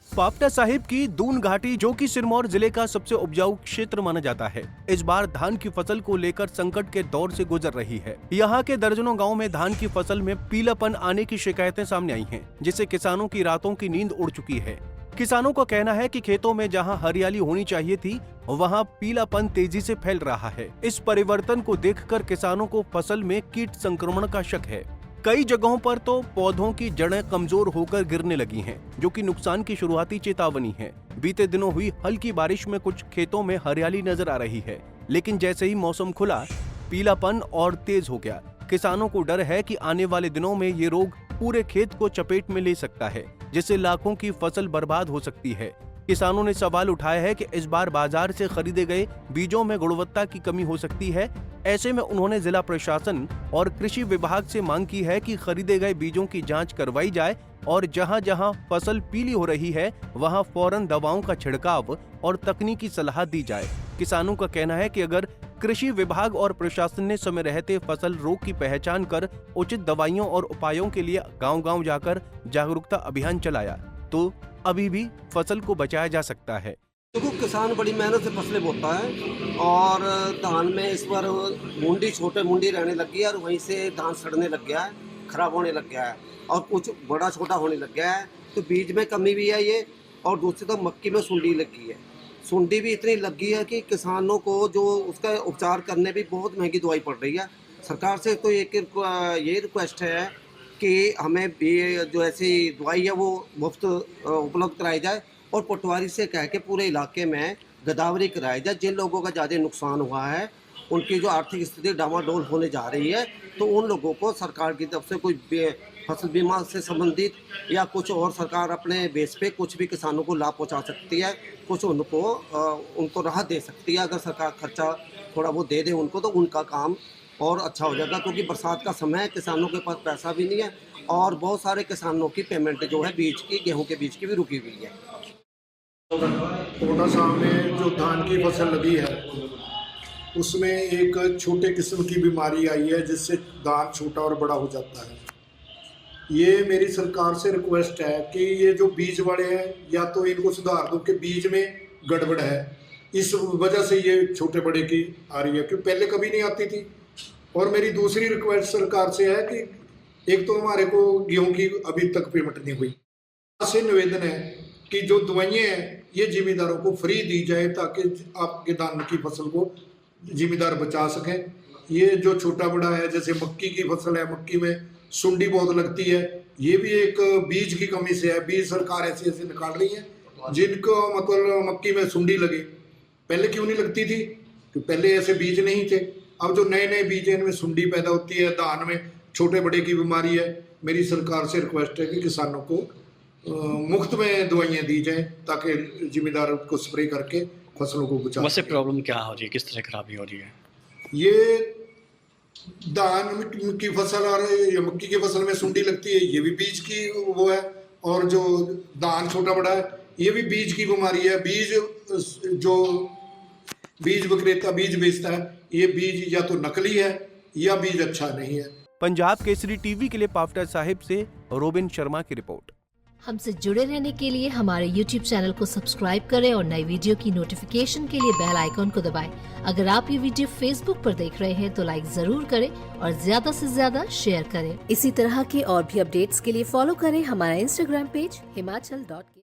पावटा साहिब की दून घाटी, जो कि सिरमौर जिले का सबसे उपजाऊ क्षेत्र माना जाता है, इस बार धान की फसल को लेकर संकट के दौर से गुजर रही है। यहाँ के दर्जनों गांव में धान की फसल में पीलापन आने की शिकायतें सामने आई हैं, जिससे किसानों की रातों की नींद उड़ चुकी है। किसानों का कहना है कि खेतों में जहां हरियाली होनी चाहिए थी, वहां पीलापन तेजी से फैल रहा है। इस परिवर्तन को देखकर किसानों को फसल में कीट संक्रमण का शक है। कई जगहों पर तो पौधों की जड़ें कमजोर होकर गिरने लगी हैं, जो कि नुकसान की शुरुआती चेतावनी है। बीते दिनों हुई हल्की बारिश में कुछ खेतों में हरियाली नजर आ रही है, लेकिन जैसे ही मौसम खुला, पीलापन और तेज हो गया। किसानों को डर है कि आने वाले दिनों में ये रोग पूरे खेत को चपेट में ले सकता है, जिससे लाखों की फसल बर्बाद हो सकती है। किसानों ने सवाल उठाया है कि इस बार बाजार से खरीदे गए बीजों में गुणवत्ता की कमी हो सकती है। ऐसे में उन्होंने जिला प्रशासन और कृषि विभाग से मांग की है कि खरीदे गए बीजों की जांच करवाई जाए और जहां जहां फसल पीली हो रही है, वहां फौरन दवाओं का छिड़काव और तकनीकी सलाह दी जाए। किसानों का कहना है कि अगर कृषि विभाग और प्रशासन ने समय रहते फसल रोग की पहचान कर उचित दवाइयों और उपायों के लिए गांव-गांव जाकर जागरूकता अभियान चलाया, तो अभी भी फसल को बचाया जा सकता है। देखो, किसान बड़ी मेहनत से फसलें बोता है और धान में इस बार मुंडी, छोटे मुंडी रहने लग गई है और वहीं से धान सड़ने लग गया है, खराब होने लग गया है और कुछ बड़ा छोटा होने लग गया है। तो बीज में कमी भी है ये, और दूसरी तरफ मक्की में सुंडी लगी है। सुंडी भी इतनी लगी है कि किसानों को जो उसका उपचार करने भी बहुत महंगी दवाई पड़ रही है। सरकार से तो ये रिक्वेस्ट है कि हमें भी जो ऐसी दवाई है वो मुफ्त उपलब्ध कराई जाए और पटवारी से कह के पूरे इलाके में गिरदावरी कराई जाए। जिन लोगों का ज़्यादा नुकसान हुआ है, उनकी जो आर्थिक स्थिति डामाडोल होने जा रही है, तो उन लोगों को सरकार की तरफ से कोई फसल बीमा से संबंधित या कुछ और सरकार अपने बेस पे कुछ भी किसानों को लाभ पहुंचा सकती है, कुछ उनको राहत दे सकती है। अगर सरकार खर्चा थोड़ा वो दे दे उनको, तो उनका काम और अच्छा हो जाएगा, क्योंकि बरसात का समय है, किसानों के पास पैसा भी नहीं है और बहुत सारे किसानों की पेमेंट जो है बीज की, गेहूं के बीज की भी रुकी हुई है। पावटा साहब में जो धान की फसल लगी है, उसमें एक छोटे किस्म की बीमारी आई है, जिससे धान छोटा और बड़ा हो जाता है। ये मेरी सरकार से रिक्वेस्ट है कि ये जो बीज वाले हैं, या तो इनको सुधार दो कि बीज में गड़बड़ है, इस वजह से ये छोटे बड़े की आ रही है, क्योंकि पहले कभी नहीं आती थी। और मेरी दूसरी रिक्वेस्ट सरकार से है कि एक तो हमारे को गेहूं की अभी तक पेमेंट नहीं हुई। से निवेदन है कि जो दवाइयाँ हैं ये जिम्मेदारों को फ्री दी जाए, ताकि आपके धान की फसल को जिम्मेदार बचा सकें। ये जो छोटा बड़ा है, जैसे मक्की की फसल है, मक्की में सुंडी बहुत लगती है, ये भी एक बीज की कमी से है। बीज सरकार ऐसे ऐसे निकाल रही है जिनको मतलब मक्की में सुंडी लगे। पहले क्यों नहीं लगती थी? क्योंकि पहले ऐसे बीज नहीं थे। अब जो नए नए बीज हैं, इनमें सुंडी पैदा होती है, धान में छोटे बड़े की बीमारी है। मेरी सरकार से रिक्वेस्ट है कि किसानों को मुफ्त में दवाइयाँ दी जाएं, ताकि जिम्मेदार को स्प्रे करके फसलों को बचा। वैसे प्रॉब्लम क्या हो रही है, किस तरह खराबी हो रही है? ये धान की फसल और मक्की की फसल में सुंडी लगती है, ये भी बीज की वो है। और जो धान छोटा बड़ा है, ये भी बीज की बीमारी है। जो बीज विक्रेता बीज बेचता है, ये बीज या तो नकली है या बीज अच्छा नहीं है। पंजाब केसरी टीवी के लिए पावटा साहिब से रोबिन शर्मा की रिपोर्ट। हमसे जुड़े रहने के लिए हमारे YouTube चैनल को सब्सक्राइब करें और नई वीडियो की नोटिफिकेशन के लिए बेल आइकॉन को दबाएं। अगर आप ये वीडियो Facebook पर देख रहे हैं तो लाइक जरूर करें और ज्यादा से ज्यादा शेयर करें। इसी तरह के और भी अपडेट्स के लिए फॉलो करें हमारा Instagram पेज himachal.ke।